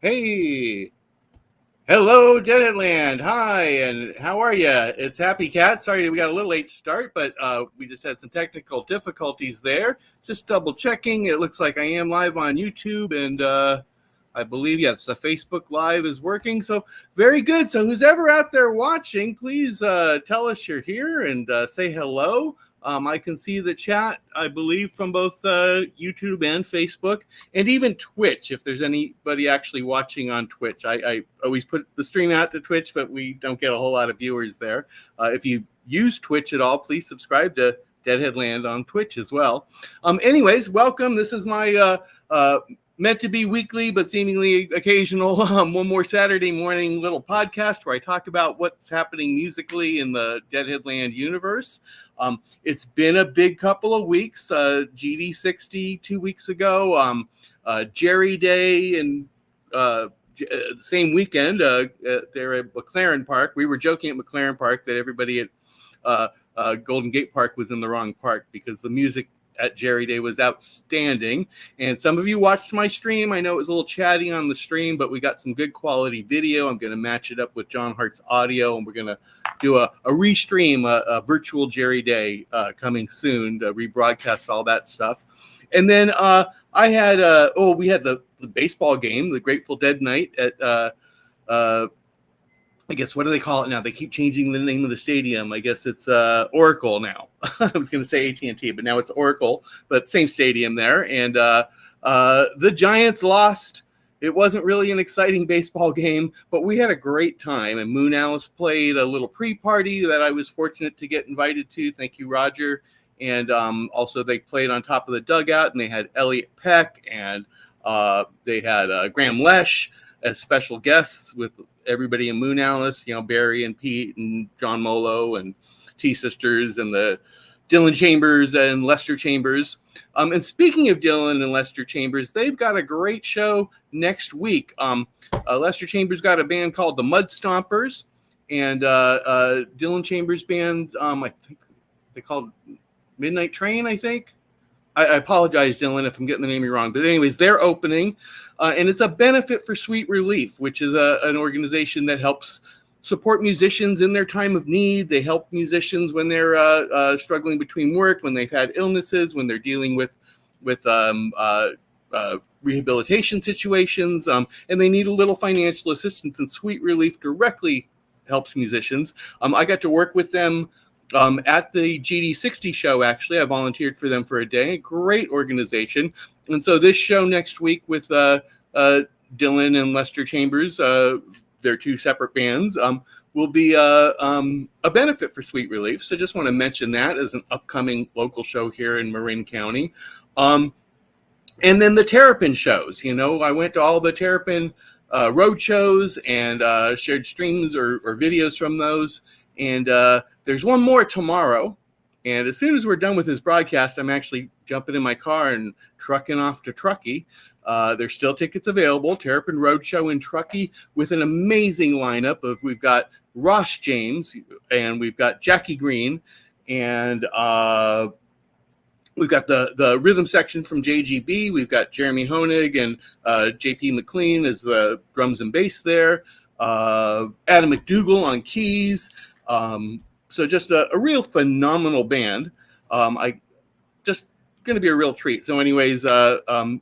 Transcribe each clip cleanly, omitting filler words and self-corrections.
Hey, hello, Deadheadland. Hi, and how are you? It's Happy Cat. Sorry we got a little late start, but we just had some technical difficulties there. Just double checking. It looks like I am live on YouTube, and I believe, yes, the Facebook Live is working. So very good. So who's ever out there watching, please tell us you're here and say hello. I can see the chat, I believe, from both YouTube and Facebook, and even Twitch, if there's anybody actually watching on Twitch. I always put the stream out to Twitch, but we don't get a whole lot of viewers there. If you use Twitch at all, please subscribe to Deadheadland on Twitch as well. Anyways, welcome. This is my meant to be weekly, but seemingly occasional, one more Saturday morning little podcast where I talk about what's happening musically in the Deadheadland universe. It's been a big couple of weeks. GD60 2 weeks ago, Jerry Day, and the same weekend there at McLaren Park. We were joking at McLaren Park that everybody at Golden Gate Park was in the wrong park because the music at Jerry Day was outstanding. And some of you watched my stream. I know it was a little chatty on the stream, but we got some good quality video. I'm going to match it up with John Hart's audio, and we're going to do a restream, a virtual Jerry Day coming soon to rebroadcast all that stuff. And then I had, we had the baseball game, the Grateful Dead night at, I guess, what do they call it now? They keep changing the name of the stadium. I guess it's Oracle now. I was going to say AT&T, but now it's Oracle, but same stadium there. And the Giants lost. It wasn't really an exciting baseball game, but we had a great time. And Moon Alice played a little pre-party that I was fortunate to get invited to. Thank you, Roger. And also they played on top of the dugout, and they had Elliot Peck, and they had Graham Lesh as special guests with everybody in Moon Alice, Barry and Pete and John Molo and T-Sisters and the Dylan Chambers and Lester Chambers. And speaking of Dylan and Lester Chambers, they've got a great show next week. Lester Chambers got a band called the Mud Stompers, and Dylan Chambers' band, I think they called Midnight Train, I think. I apologize, Dylan, if I'm getting the name wrong. But anyways, they're opening, and it's a benefit for Sweet Relief, which is an organization that helps support musicians in their time of need. They help musicians when they're struggling between work, when they've had illnesses, when they're dealing with rehabilitation situations, and they need a little financial assistance. And Sweet Relief directly helps musicians. I got to work with them at the GD60 show. Actually, I volunteered for them for a day. Great organization. And so this show next week with Dylan and Lester Chambers, their two separate bands, will be a benefit for Sweet Relief. So just want to mention that as an upcoming local show here in Marin County. And then the Terrapin shows. I went to all the Terrapin road shows and shared streams or videos from those. And there's one more tomorrow. And as soon as we're done with this broadcast, I'm actually jumping in my car and trucking off to Truckee. There's still tickets available. Terrapin Roadshow in Truckee with an amazing lineup of, we've got Ross James, and we've got Jackie Green, and we've got the rhythm section from JGB. We've got Jeremy Honig and JP McLean as the drums and bass there. Adam McDougall on keys. So just a real phenomenal band. I just going to be a real treat. So anyways, and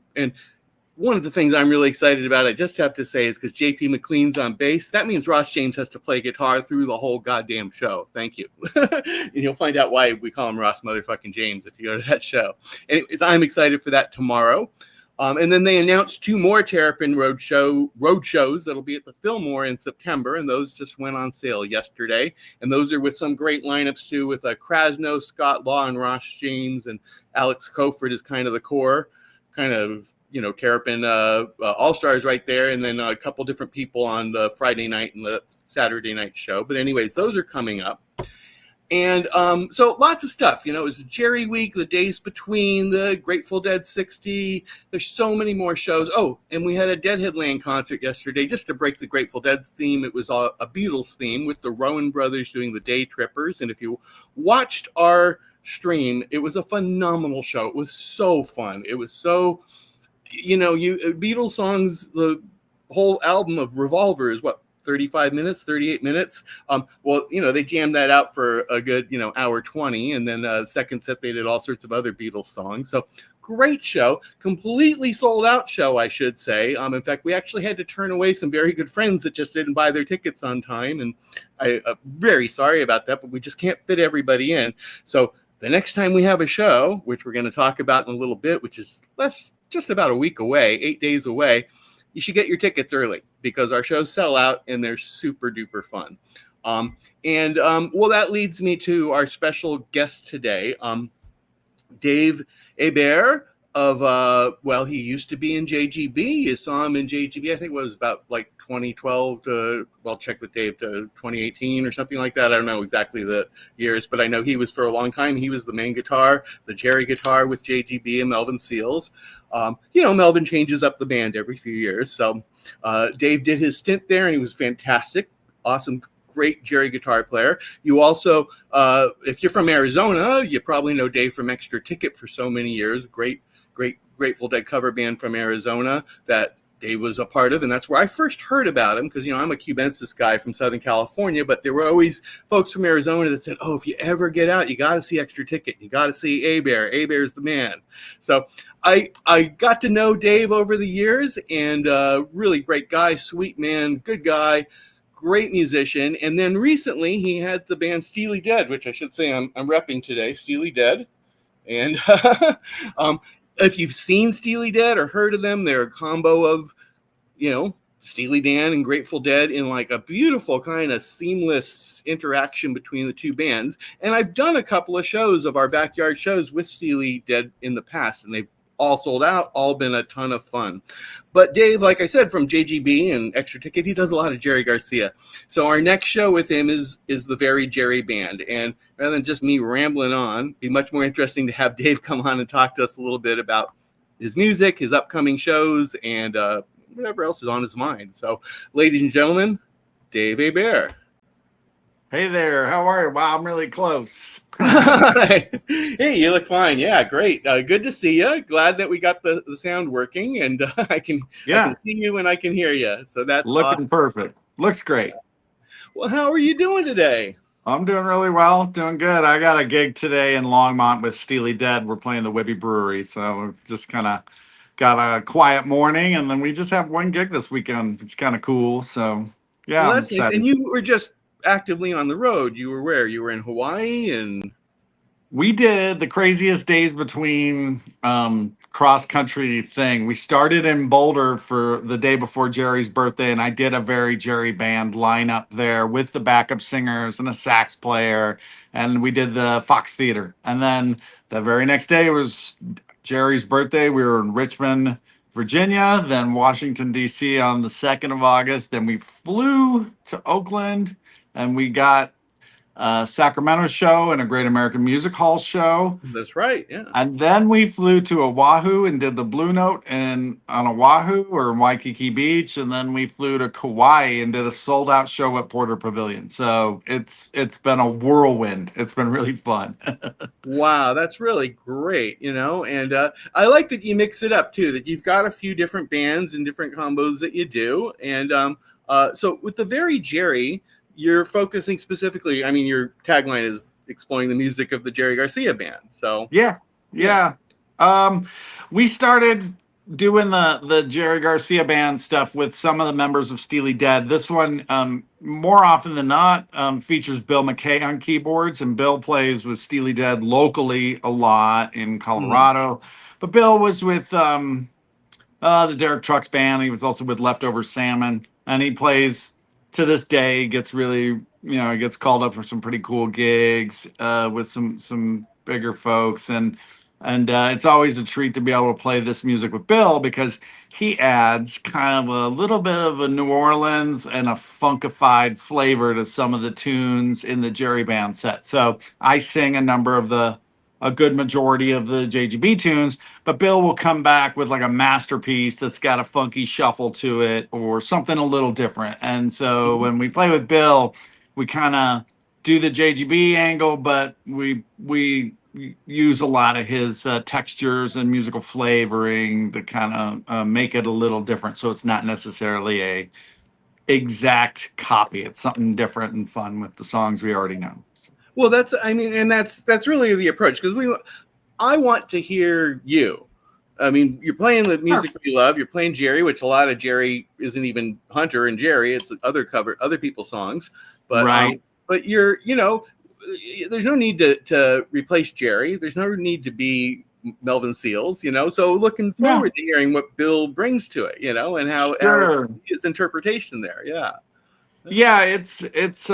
one of the things I'm really excited about, I just have to say, is because JP McLean's on bass. That means Ross James has to play guitar through the whole goddamn show. Thank you. And you'll find out why we call him Ross motherfucking James if you go to that show. Anyways, I'm excited for that tomorrow. And then they announced two more Terrapin road shows that'll be at the Fillmore in September, and those just went on sale yesterday. And those are with some great lineups too, with Krasno, Scott Law, and Ross James, and Alex Coford is kind of the core, kind of Terrapin all-stars right there, and then a couple different people on the Friday night and the Saturday night show. But anyways, those are coming up. And so lots of stuff, it was Jerry Week, the days between, the Grateful Dead 60. There's so many more shows. Oh, and we had a Deadheadland concert yesterday, just to break the Grateful Dead theme. It was a Beatles theme with the Rowan brothers doing the Day Trippers. And if you watched our stream, it was a phenomenal show. It was so fun. It was so, Beatles songs, the whole album of Revolver is what, 35 minutes, 38 minutes. Well, they jammed that out for a good, hour 20. And then second set, they did all sorts of other Beatles songs. So great show, completely sold out show, I should say. In fact, we actually had to turn away some very good friends that just didn't buy their tickets on time. And I'm very sorry about that, but we just can't fit everybody in. So the next time we have a show, which we're going to talk about in a little bit, which is just about a week away, 8 days away, you should get your tickets early because our shows sell out and they're super duper fun. Well, that leads me to our special guest today, Dave Hebert of, he used to be in JGB. You saw him in JGB, I think it was about like 2012 to, check with Dave, to 2018 or something like that. I don't know exactly the years, but I know he was for a long time. He was the main guitar, the Jerry guitar with JGB and Melvin Seals. Melvin changes up the band every few years. So Dave did his stint there and he was fantastic. Awesome, great Jerry guitar player. You also, if you're from Arizona, you probably know Dave from Extra Ticket for so many years. Great Grateful Dead cover band from Arizona that Dave was a part of, and that's where I first heard about him because, I'm a Cubensis guy from Southern California, but there were always folks from Arizona that said, oh, if you ever get out, you got to see Extra Ticket. You got to see Abear. Abear's the man. So I got to know Dave over the years, and really great guy, sweet man, good guy, great musician. And then recently he had the band Steely Dead, which I should say I'm repping today, Steely Dead. And if you've seen Steely Dead or heard of them, they're a combo of, Steely Dan and Grateful Dead in like a beautiful kind of seamless interaction between the two bands. And I've done a couple of shows of our backyard shows with Steely Dead in the past, and they've all sold out, all been a ton of fun. But Dave, like I said, from JGB and Extra Ticket, he does a lot of Jerry Garcia. So our next show with him is the Very Jerry Band. And rather than just me rambling on, it'd be much more interesting to have Dave come on and talk to us a little bit about his music, his upcoming shows, and whatever else is on his mind. So, ladies and gentlemen, Dave Hebert. Hey there, how are you? Wow, I'm really close. Hey, you look fine. Yeah, great. Good to see you. Glad that we got the sound working, and I can see you and I can hear you. So that's looking awesome. Perfect. Looks great. Well, how are you doing today? I'm doing really well, doing good. I got a gig today in Longmont with Steely Dead. We're playing the Whibby Brewery, so we've just kind of got a quiet morning, and then we just have one gig this weekend. It's kind of cool. So yeah, well, that's nice. And you were just actively on the road. You were where? You were in Hawaii, and we did the craziest days between cross country thing. We started in Boulder for the day before Jerry's birthday, and I did a Very Jerry band lineup there with the backup singers and a sax player, and we did the Fox Theater. And then the very next day was Jerry's birthday. We were in Richmond, Virginia, then Washington, D.C. on the 2nd of August. Then we flew to Oakland, and we got Sacramento show and a Great American Music Hall show. That's right, yeah. And then we flew to Oahu and did the Blue Note on Oahu or in Waikiki Beach, and then we flew to Kauai and did a sold out show at Porter Pavilion. So it's been a whirlwind. It's been really fun. Wow, that's really great, and I like that you mix it up too, that you've got a few different bands and different combos that you do. And so with the Very Jerry, you're focusing specifically, I mean, your tagline is exploring the music of the Jerry Garcia band. So yeah. We started doing the Jerry Garcia band stuff with some of the members of Steely Dead. This one, more often than not, features Bill McKay on keyboards, and Bill plays with Steely Dead locally a lot in Colorado. Mm-hmm. But Bill was with the Derek Trucks band. He was also with Leftover Salmon, and he plays to this day. Gets really, he gets called up for some pretty cool gigs with some bigger folks, and it's always a treat to be able to play this music with Bill because he adds kind of a little bit of a New Orleans and a funkified flavor to some of the tunes in the Jerry Band set. So I sing a good majority of the JGB tunes, but Bill will come back with like a masterpiece that's got a funky shuffle to it or something a little different. And so when we play with Bill, we kind of do the JGB angle, but we use a lot of his textures and musical flavoring to kind of make it a little different. So it's not necessarily a exact copy. It's something different and fun with the songs we already know. So. Well, that's really the approach, because I want to hear you. I mean, you're playing the music we love. You're playing Jerry, which a lot of Jerry isn't even Hunter and Jerry. It's other people's songs. But right. But there's no need to replace Jerry. There's no need to be Melvin Seals. So looking forward to hearing what Bill brings to it. And how his interpretation there. Yeah. Yeah, it's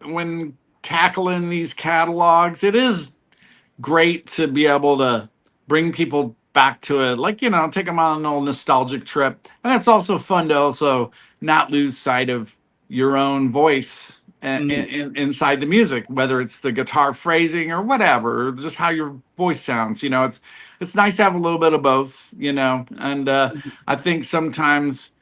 when tackling these catalogs, it is great to be able to bring people back to it, like take them on an old nostalgic trip. And it's also fun to also not lose sight of your own voice inside the music, whether it's the guitar phrasing or whatever, or just how your voice sounds. It's nice to have a little bit of both. And I think sometimes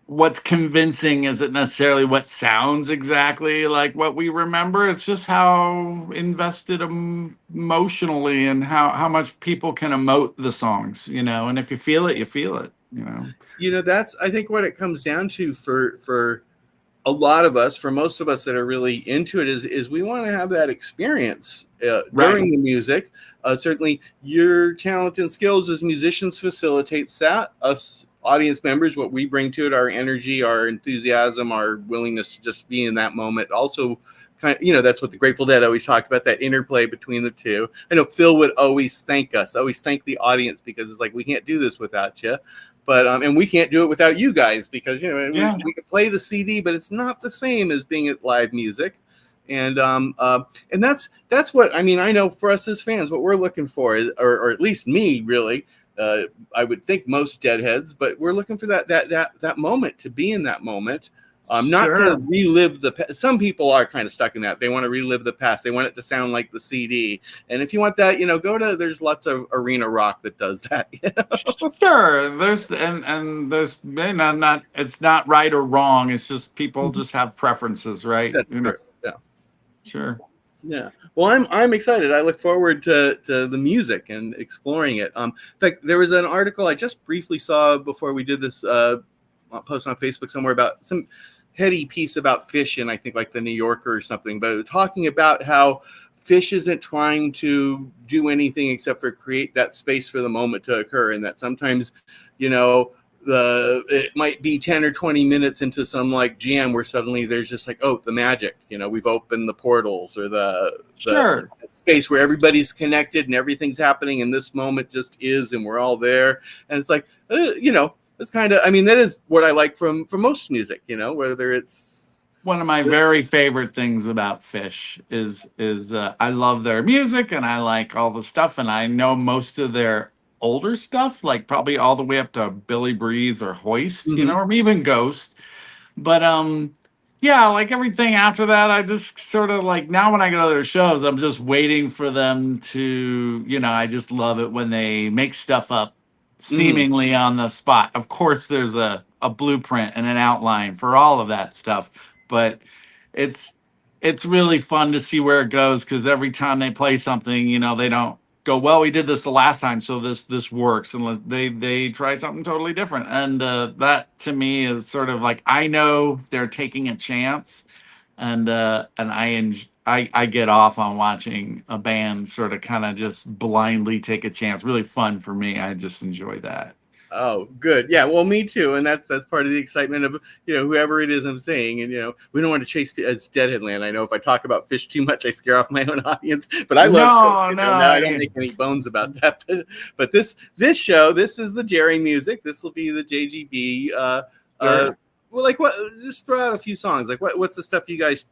what's convincing isn't necessarily what sounds exactly like what we remember. It's just how invested emotionally and how much people can emote the songs, and if you feel it, you feel it, That's, I think, what it comes down to for a lot of us, for most of us that are really into it, is we want to have that experience during the music. Certainly your talent and skills as musicians facilitates that. Us audience members, what we bring to it, our energy, our enthusiasm, our willingness to just be in that moment, also kind of, that's what the Grateful Dead always talked about, that interplay between the two. I know Phil would always thank the audience, because it's like, we can't do this without you. But and we can't do it without you guys, because we could play the CD, but it's not the same as being at live music. And that's what I mean. I know for us as fans, what we're looking for is, or at least me, really, I would think most Deadheads, but we're looking for that moment, to be in that moment. Not to relive the past. Some people are kind of stuck in that. They want to relive the past. They want it to sound like the CD. And if you want that, there's lots of arena rock that does that. Sure. There's there's not it's not right or wrong. It's just people just have preferences, right? That's true. Yeah. Sure. Yeah. Well, I'm excited. I look forward to the music and exploring it. In fact, there was an article I just briefly saw before we did this post on Facebook somewhere about some heady piece about Fish in, I think, like the New Yorker or something, but it was talking about how Fish isn't trying to do anything except for create that space for the moment to occur, and that sometimes, it might be 10 or 20 minutes into some like jam where suddenly there's just like, oh, the magic, we've opened the portals, or the space where everybody's connected and everything's happening, and this moment just is, and we're all there. And it's like, it's kind of, I mean, that is what I like from most music, whether it's one of my very favorite things about Fish is I love their music, and I like all the stuff, and I know most of their older stuff, like probably all the way up to Billy Breathes or Hoist, or even Ghost. But yeah, like everything after that, I just sort of like, now when I go to their shows, I'm just waiting for them to, I just love it when they make stuff up seemingly on the spot. Of course, there's a blueprint and an outline for all of that stuff, but it's really fun to see where it goes, because every time they play something, they don't go, well, we did this the last time, so this works, and they try something totally different. And that to me is sort of like, I know they're taking a chance, and I get off on watching a band sort of kind of just blindly take a chance. Really fun for me. I just enjoy that. Oh, good. Yeah, well, me too. And that's part of the excitement of, whoever it is I'm saying. And, we don't want to chase, it's Deadheadland. I know if I talk about Fish too much, I scare off my own audience, but I love Fish, I don't make any bones about that. But this show, this is the Jerry music. This will be the JGB. Well, like, what, just throw out a few songs. Like, what's the stuff you guys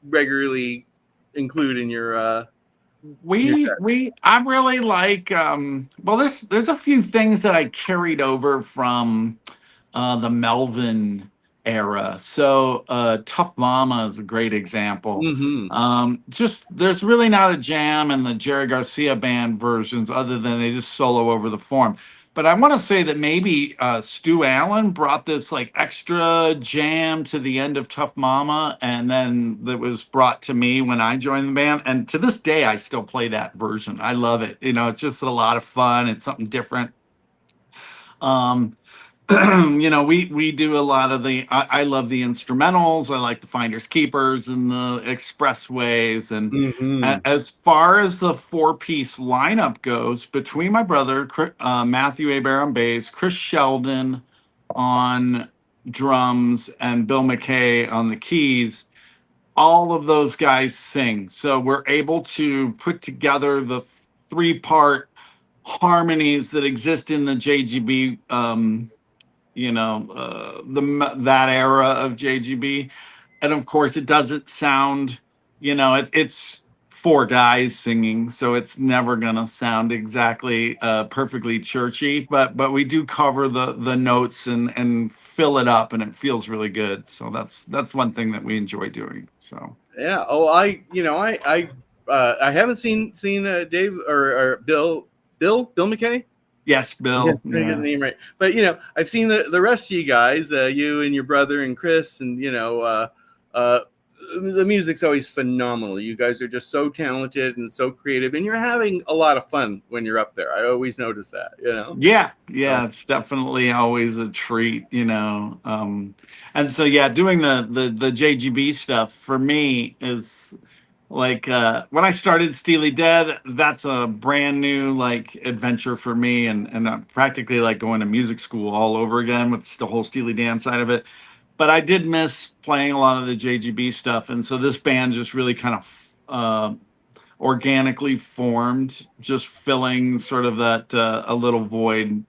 regularly include in your, I really like, well, there's a few things that I carried over from the Melvin era. So Tough Mama is a great example. Just, there's really not a jam in the Jerry Garcia band versions, other than they just solo over the form. But I want to say that maybe Stu Allen brought this like extra jam to the end of Tough Mama, and then that was brought to me when I joined the band. And to this day, I still play that version. I love it. You know, it's just a lot of fun. It's something different. Um, you know, we do a lot of the. I love the instrumentals. I like the Finders Keepers and the Expressways. And Mm-hmm. as far as the four-piece lineup goes, between my brother Matthew Abear on bass, Chris Sheldon on drums, and Bill McKay on the keys, all of those guys sing. So we're able to put together the three-part harmonies that exist in the JGB that era of JGB, and of course it doesn't sound, it's four guys singing, so it's never gonna sound exactly perfectly churchy, but we do cover the notes and fill it up, and it feels really good. So that's one thing that we enjoy doing. So Yeah. Oh, I haven't seen Dave or Bill McKay. yes, Yeah, Bill. trying to get the Yeah. name right. But I've seen the rest of you guys, you and your brother and Chris, and uh, the music's always phenomenal. You guys are just so talented and so creative, and you're having a lot of fun when you're up there. I always notice that. Yeah, it's definitely always a treat, and so yeah, doing the JGB stuff for me is like when I started Steely Dead, that's a brand new like adventure for me, and practically like going to music school all over again with the whole Steely Dan side of it. But I did miss playing a lot of the JGB stuff, and so this band just really kind of organically formed, just filling sort of that a little void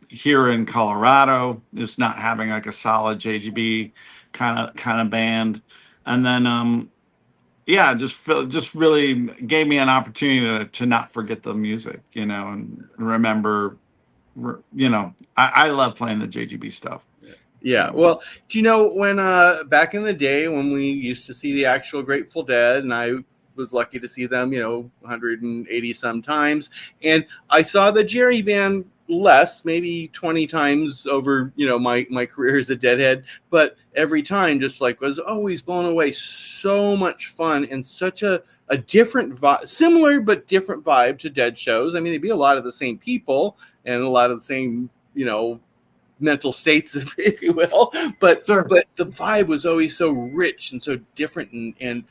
here in Colorado, just not having like a solid JGB kind of band, and then yeah, just really gave me an opportunity to not forget the music, and remember, I love playing the JGB stuff. Yeah. So Well, do you know when back in the day when we used to see the actual Grateful Dead, and I was lucky to see them, 180 some times, and I saw the Jerry band less, maybe 20 times over, my career as a Deadhead, but every time just like was always blown away. So much fun and such a different vibe, similar but different vibe to Dead shows. I mean, it'd be a lot of the same people and a lot of the same, mental states, if you will, but sure. the vibe was always so rich and so different, and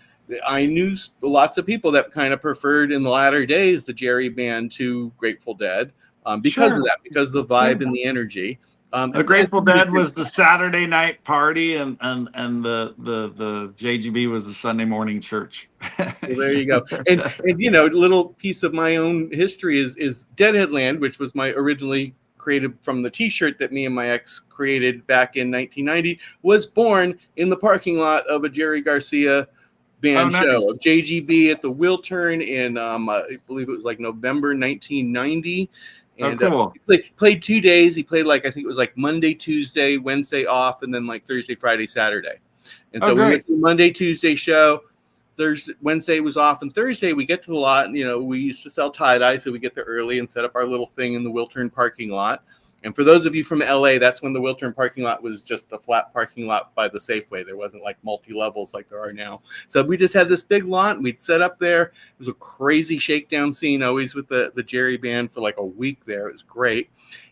I knew lots of people that kind of preferred in the latter days the Jerry band to Grateful Dead, because of Sure. that, because of the Yeah. vibe and the energy. The And Grateful you did Dead good was the stuff. Saturday night party, and the JGB was the Sunday morning church. Well, there you go. And a little piece of my own history is Deadheadland, which was my originally created from the T-shirt that me and my ex created back in 1990, was born in the parking lot of a Jerry Garcia Oh, band show nice. of JGB at the Wiltern in I believe it was like November 1990. Oh, And cool. he played 2 days. He played like I think it was like Monday, Tuesday, Wednesday off, and then like Thursday, Friday, Saturday. And Oh, so we went great. to the Monday, Tuesday show. Thursday, Wednesday was off, and Thursday we get to the lot. And, we used to sell tie dye, so we get there early and set up our little thing in the Wiltern parking lot. And for those of you from LA, that's when the Wiltern parking lot was just a flat parking lot by the Safeway. There wasn't like multi levels like there are now. So we just had this big lot, and we'd set up there. It was a crazy shakedown scene, always with the Jerry band for like a week there. It was great.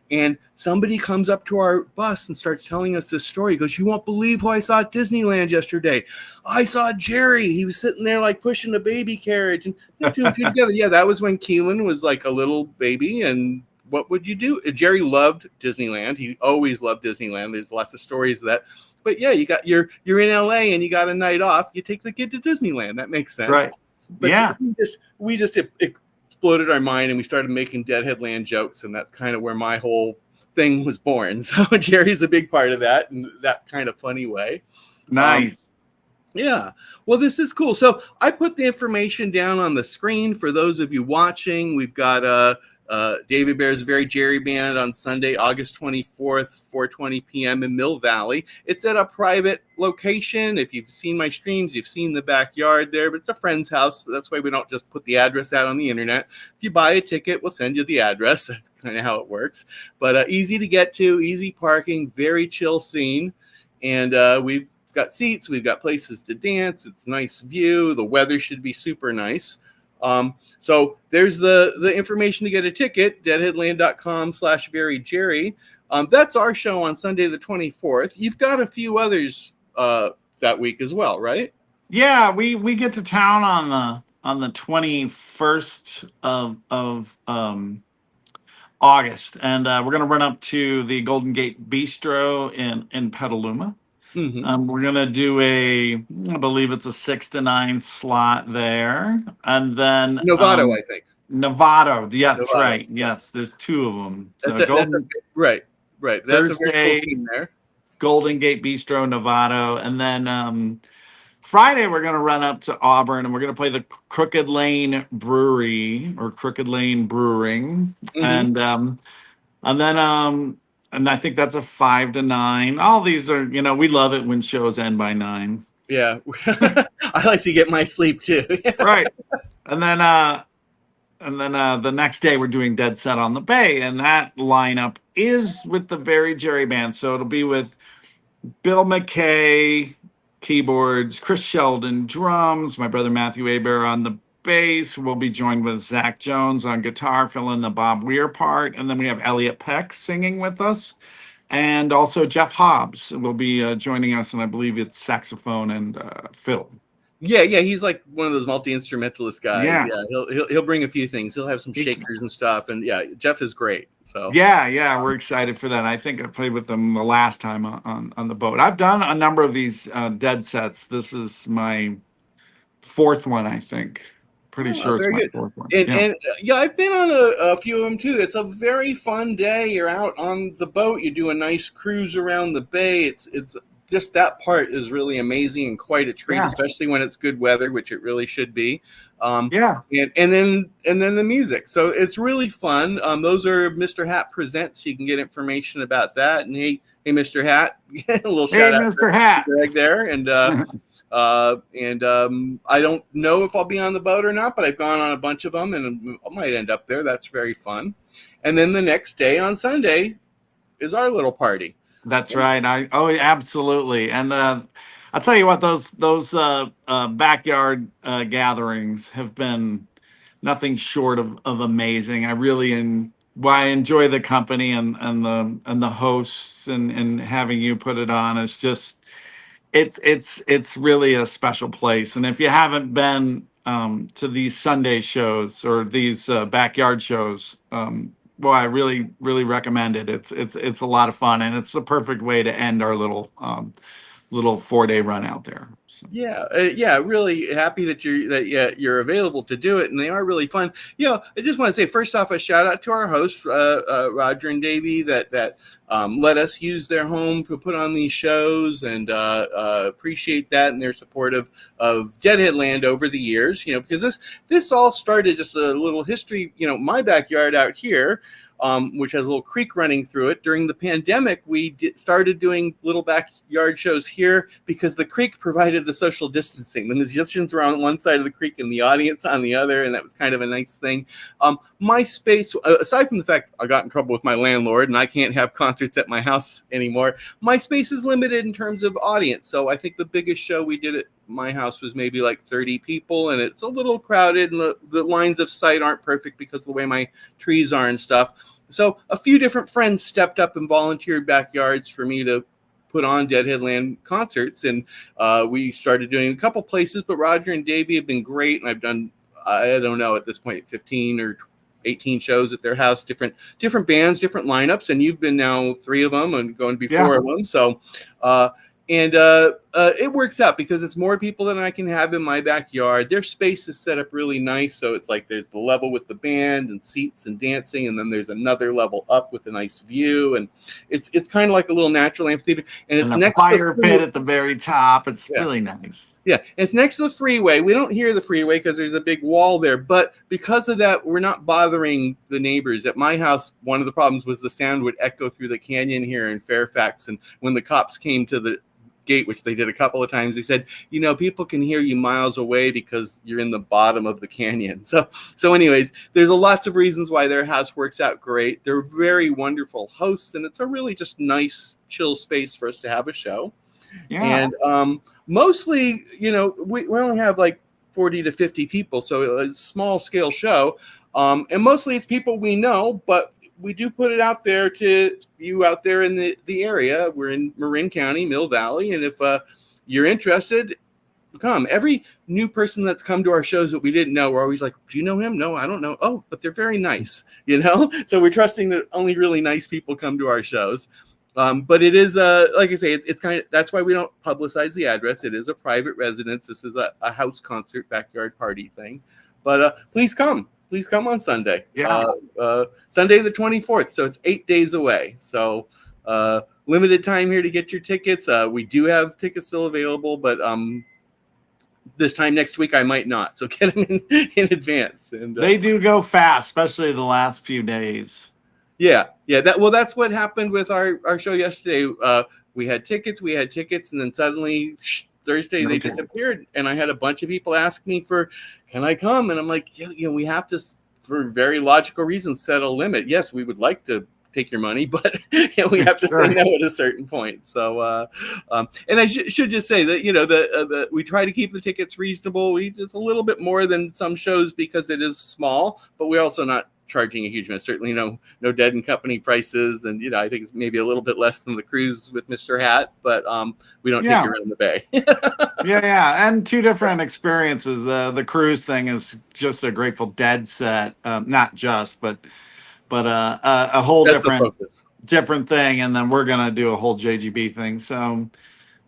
And somebody comes up to our bus and starts telling us this story. He goes, "You won't believe who I saw at Disneyland yesterday. I saw Jerry. He was sitting there like pushing a baby carriage." And two and two together. Yeah, that was when Keelan was like a little baby. And what would you do? Jerry loved Disneyland. He always loved Disneyland. There's lots of stories of that. But yeah, you're in LA and you got a night off. You take the kid to Disneyland. That makes sense. Right. But Yeah. we just exploded our mind, and we started making Deadheadland jokes, and that's kind of where my whole thing was born. So Jerry's a big part of that, in that kind of funny way. Nice. Yeah. Well, this is cool. So I put the information down on the screen for those of you watching. We've got Dave Hebert's Very Jerry Band on Sunday, August 24th, 4:20 p.m. in Mill Valley. It's at a private location. If you've seen my streams, you've seen the backyard there, but it's a friend's house. So that's why we don't just put the address out on the internet. If you buy a ticket, we'll send you the address. That's kind of how it works. But easy to get to, easy parking, very chill scene. And we've got seats, we've got places to dance. It's a nice view. The weather should be super nice. So there's the information to get a ticket, deadheadland.com/veryjerry. That's our show on Sunday the 24th. You've got a few others that week as well, right? Yeah, we get to town on the 21st of August, and we're gonna run up to the Golden Gate Bistro in Petaluma. Mm-hmm. We're gonna do I believe it's a 6 to 9 slot there, and then Novato, I think. Novato. Yeah, that's Novato, right. yes. Yes, there's two of them. So That's right. That's Thursday, a very cool scene there. Golden Gate Bistro, Novato, and then Friday we're gonna run up to Auburn and we're gonna play the Crooked Lane Brewery or Crooked Lane Brewing, Mm-hmm. and then and I think that's a 5 to 9. All these are, we love it when shows end by 9. Yeah. I like to get my sleep too. Right. And then the next day we're doing Dead Set on the Bay, and that lineup is with the Very Jerry Band. So it'll be with Bill McKay keyboards, Chris Sheldon drums, my brother Matthew Abear on the bass. We'll be joined with Zach Jones on guitar, filling the Bob Weir part, and then we have Elliot Peck singing with us, and also Jeff Hobbs will be joining us, and I believe it's saxophone and fiddle. Yeah, he's like one of those multi-instrumentalist guys. Yeah. He'll bring a few things. He'll have some shakers and stuff, and yeah, Jeff is great. So yeah, we're excited for that. I think I played with them the last time on the boat. I've done a number of these dead sets. This is my fourth one, I think. Pretty sure it's my fourth one. And I've been on a few of them too. It's a very fun day. You're out on the boat. You do a nice cruise around the bay. It's just that part is really amazing and quite a treat, especially when it's good weather, which it really should be. And then the music. So it's really fun. Those are Mr. Hat Presents. You can get information about that. And hey, Mr. Hat, a little shout out Mr. Hat Greg there. And I don't know if I'll be on the boat or not, but I've gone on a bunch of them, and I might end up there. That's very fun. And then the next day on Sunday is our little party. That's right. Absolutely. And I'll tell you what, those backyard gatherings have been nothing short of amazing. I really enjoy the company and the hosts and having you put it on. It's just it's really a special place. And if you haven't been to these Sunday shows or these backyard shows, well, I really, really recommend it. It's a lot of fun, and it's the perfect way to end our little 4-day run out there. So. Yeah, really happy that you're available to do it, and they are really fun. I just want to say first off a shout out to our hosts, Roger and Davey, that let us use their home to put on these shows, and appreciate that and their support of Deadheadland over the years. Because this all started, just a little history. My backyard out here, which has a little creek running through it. During the pandemic, we started doing little backyard shows here because the creek provided the social distancing. The musicians were on one side of the creek and the audience on the other, and that was kind of a nice thing. My space, aside from the fact I got in trouble with my landlord and I can't have concerts at my house anymore, my space is limited in terms of audience. So I think the biggest show we did at my house was maybe like 30 people, and it's a little crowded, and the lines of sight aren't perfect because of the way my trees are and stuff. So a few different friends stepped up and volunteered backyards for me to put on Deadheadland concerts, and we started doing a couple places, but Roger and Davey have been great, and I've done, I don't know, at this point 15 or 18 shows at their house, different bands, different lineups, and you've been now 3 of them and going to be 4 of them. So it works out because it's more people than I can have in my backyard. Their space is set up really nice, so it's like there's the level with the band and seats and dancing, and then there's another level up with a nice view, and it's kind of like a little natural amphitheater, and it's and a next fire to pit at the very top. It's yeah. really nice. Yeah, it's next to the freeway. We don't hear the freeway because there's a big wall there, but because of that, we're not bothering the neighbors. At my house, one of the problems was the sound would echo through the canyon here in Fairfax, and when the cops came to the gate, which they did a couple of times, they said, people can hear you miles away because you're in the bottom of the canyon. So anyways, there's lots of reasons why their house works out great. They're very wonderful hosts, and it's a really just nice, chill space for us to have a show. Yeah. And mostly, we only have like 40 to 50 people, so a small scale show. And mostly it's people we know, but we do put it out there to you out there in the area. We're in Marin County, Mill Valley. And if you're interested, come. Every new person that's come to our shows that we didn't know, we're always like, do you know him? No, I don't know. Oh, but they're very nice, So we're trusting that only really nice people come to our shows. But it is, like I say, it's kind of, that's why we don't publicize the address. It is a private residence. This is a house concert, backyard party thing. But please come. Please come on Sunday. Yeah. Sunday the 24th. So it's 8 days away. So limited time here to get your tickets. We do have tickets still available, but this time next week I might not. So get them in advance. And they do go fast, especially the last few days. Yeah. That's what happened with our show yesterday. We had tickets, and then suddenly Thursday they disappeared, and I had a bunch of people ask me can I come? And I'm like, we have to, for very logical reasons, set a limit. Yes, we would like to take your money, but we have to say no at a certain point. So, and I should just say that we try to keep the tickets reasonable. We just a little bit more than some shows because it is small, but we're also not charging a huge amount. Certainly no Dead and Company prices, and I think it's maybe a little bit less than the cruise with Mr. Hat, but we don't take you around the bay. yeah, and two different experiences. The cruise thing is just a Grateful Dead set, not just, but a whole different thing, and then we're gonna do a whole JGB thing. So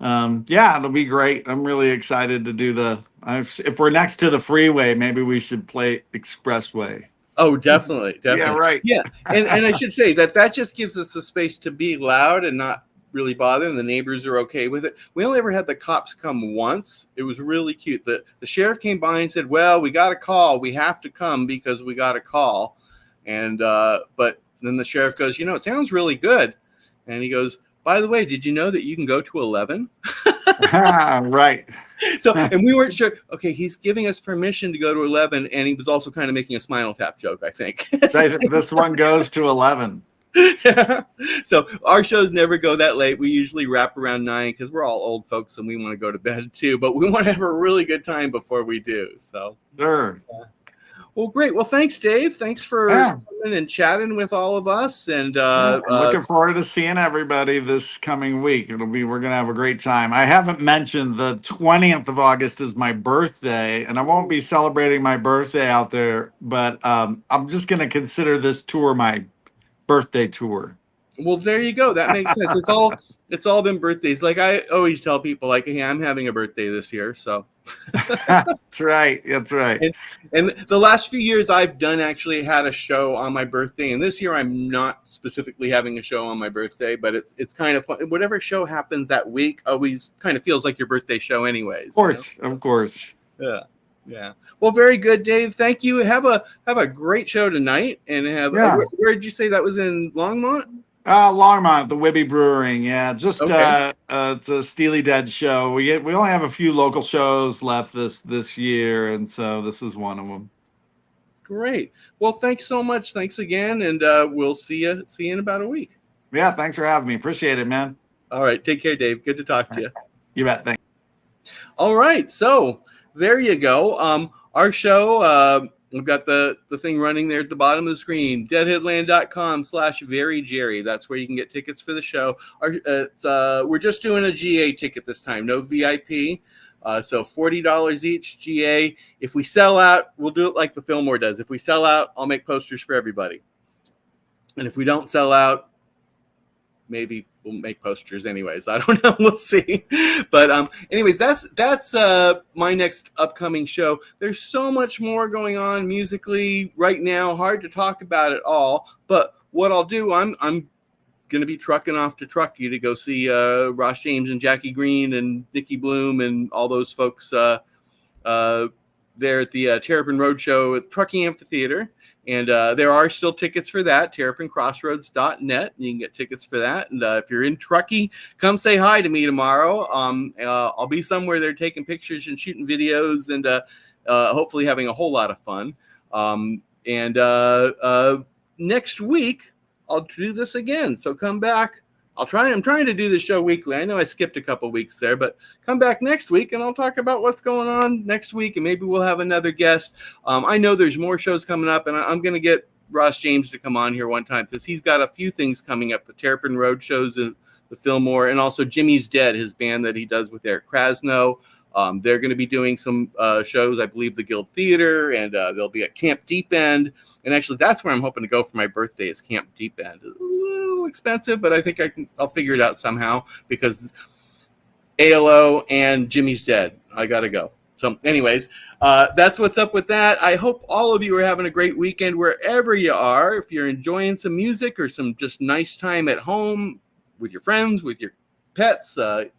it'll be great. I'm really excited to do if we're next to the freeway, maybe we should play Expressway. Oh, definitely. Yeah, right. Yeah, and I should say that just gives us the space to be loud and not really bother them. The neighbors are okay with it. We only ever had the cops come once. It was really cute. The sheriff came by and said, well, we got a call. We have to come because we got a call. And but then the sheriff goes, it sounds really good. And he goes, by the way, did you know that you can go to 11? Right. So, and we weren't sure. Okay, he's giving us permission to go to 11, and he was also kind of making a Spinal Tap joke, I think. This one goes to 11. So our shows never go that late. We usually wrap around 9 because we're all old folks and we want to go to bed too. But we want to have a really good time before we do. So sure. Well, great. Well, thanks, Dave. Thanks for coming and chatting with all of us. And I'm looking forward to seeing everybody this coming week. We're going to have a great time. I haven't mentioned the 20th of August is my birthday, and I won't be celebrating my birthday out there, but I'm just going to consider this tour my birthday tour. Well, there you go. That makes sense. It's all been birthdays. Like I always tell people, like, hey, I'm having a birthday this year. So That's right. And the last few years I've actually had a show on my birthday. And this year I'm not specifically having a show on my birthday, but it's kind of fun. Whatever show happens that week always kind of feels like your birthday show anyways. Of course. Yeah. Well, very good, Dave. Thank you. Have a great show tonight. And where did you say that was in Longmont? Longmont, the Wibby Brewing. Yeah, just it's a Steely Dead show. We only have a few local shows left this year, and so this is one of them. Great. Well, thanks so much. Thanks again, and we'll see you in about a week. Yeah, thanks for having me. Appreciate it, man. All right, take care, Dave. Good to talk to you. You bet. Thanks. All right, so there you go. Our show. We've got the thing running there at the bottom of the screen, deadheadland.com/veryjerry. That's where you can get tickets for the show. We're just doing a GA ticket this time, no VIP. So $40 each GA. If we sell out, we'll do it like the Fillmore does. If we sell out, I'll make posters for everybody. And if we don't sell out, maybe we'll make posters anyways. I don't know. We'll see. But anyways, that's my next upcoming show. There's so much more going on musically right now. Hard to talk about it all. But what I'll do, I'm going to be trucking off to Truckee to go see Ross James and Jackie Green and Nikki Bloom and all those folks there at the Terrapin Roadshow at Truckee Amphitheater. And there are still tickets for that, terrapincrossroads.net. You can get tickets for that. And if you're in Truckee, come say hi to me tomorrow. I'll be somewhere there taking pictures and shooting videos and hopefully having a whole lot of fun. Next week, I'll do this again. So come back. I'm trying to do the show weekly. I know I skipped a couple weeks there, but come back next week and I'll talk about what's going on next week, and maybe we'll have another guest. I know there's more shows coming up, and I'm going to get Ross James to come on here one time because he's got a few things coming up. The Terrapin Road shows, the Fillmore, and also Jimmy's Dead, his band that he does with Eric Krasno. They're going to be doing some shows, I believe, the Guild Theater, and they'll be at Camp Deep End. And actually, that's where I'm hoping to go for my birthday is Camp Deep End. A little expensive, but I think I'll figure it out somehow because ALO and Jimmy's Dead. I got to go. So anyways, that's what's up with that. I hope all of you are having a great weekend wherever you are. If you're enjoying some music or some just nice time at home with your friends, with your pets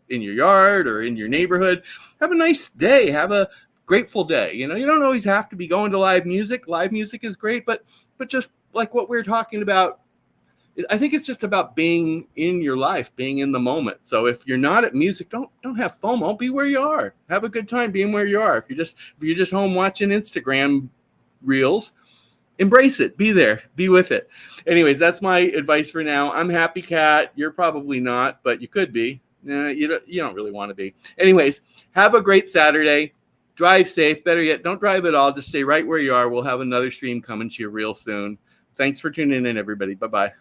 in your yard or in your neighborhood, have a nice day. Have a grateful day. You don't always have to be going to live music. Live music is great, but just like what we're talking about, I think it's just about being in your life, being in the moment. So if you're not at music, don't have FOMO. Be where you are. Have a good time being where you are. If you're just home watching Instagram reels, embrace it. Be there. Be with it. Anyways, that's my advice for now. I'm Happy Cat. You're probably not, but you could be. Nah, you don't really want to be. Anyways, have a great Saturday. Drive safe. Better yet, don't drive at all. Just stay right where you are. We'll have another stream coming to you real soon. Thanks for tuning in, everybody. Bye-bye.